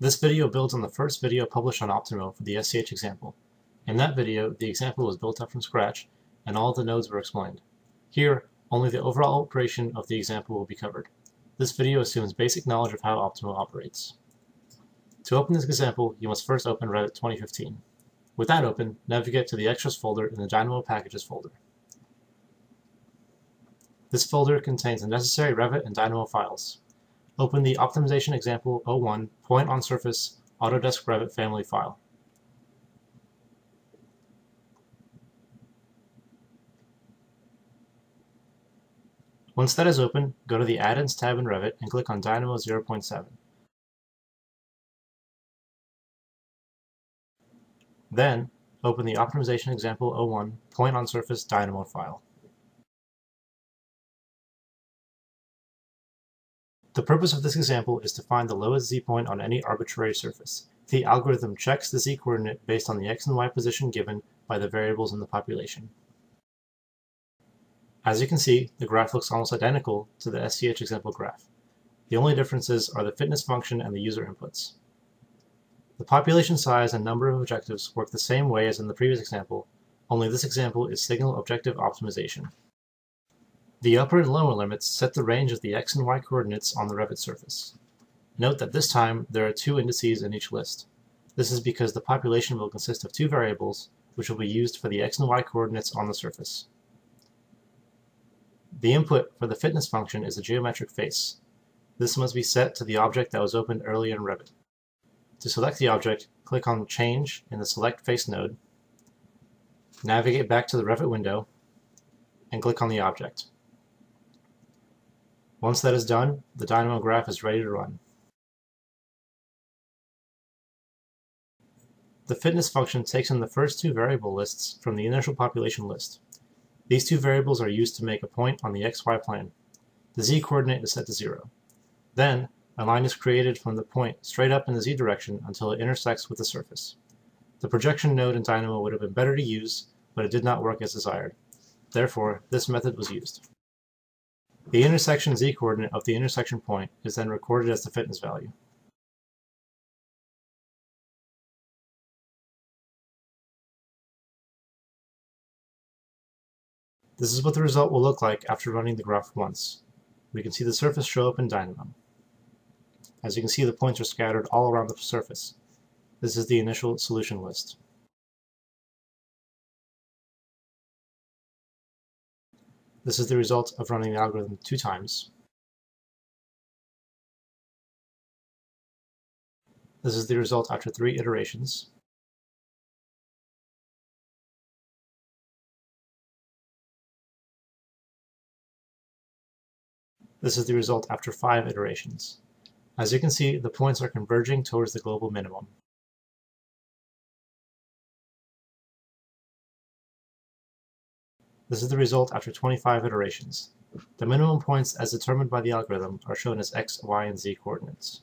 This video builds on the first video published on Optimo for the SCH example. In that video, the example was built up from scratch, and all of the nodes were explained. Here, only the overall operation of the example will be covered. This video assumes basic knowledge of how Optimo operates. To open this example, you must first open Revit 2015. With that open, navigate to the Extras folder in the Dynamo Packages folder. This folder contains the necessary Revit and Dynamo files. Open the Optimization Example 01 Point on Surface Autodesk Revit family file. Once that is open, go to the Add-ins tab in Revit and click on Dynamo 0.7. Then, open the Optimization Example 01 Point on Surface Dynamo file. The purpose of this example is to find the lowest z-point on any arbitrary surface. The algorithm checks the z-coordinate based on the x and y position given by the variables in the population. As you can see, the graph looks almost identical to the SCH example graph. The only differences are the fitness function and the user inputs. The population size and number of objectives work the same way as in the previous example, only this example is signal objective optimization. The upper and lower limits set the range of the x and y coordinates on the Revit surface. Note that this time there are two indices in each list. This is because the population will consist of two variables, which will be used for the x and y coordinates on the surface. The input for the fitness function is a geometric face. This must be set to the object that was opened earlier in Revit. To select the object, click on Change in the Select Face node, navigate back to the Revit window, and click on the object. Once that is done, the Dynamo graph is ready to run. The fitness function takes in the first two variable lists from the initial population list. These two variables are used to make a point on the xy plane. The z-coordinate is set to 0. Then, a line is created from the point straight up in the z direction until it intersects with the surface. The projection node in Dynamo would have been better to use, but it did not work as desired. Therefore, this method was used. The intersection z-coordinate of the intersection point is then recorded as the fitness value. This is what the result will look like after running the graph once. We can see the surface show up in Dynamo. As you can see, the points are scattered all around the surface. This is the initial solution list. This is the result of running the algorithm 2 times. This is the result after 3 iterations. This is the result after 5 iterations. As you can see, the points are converging towards the global minimum. This is the result after 25 iterations. The minimum points as determined by the algorithm are shown as x, y, and z coordinates.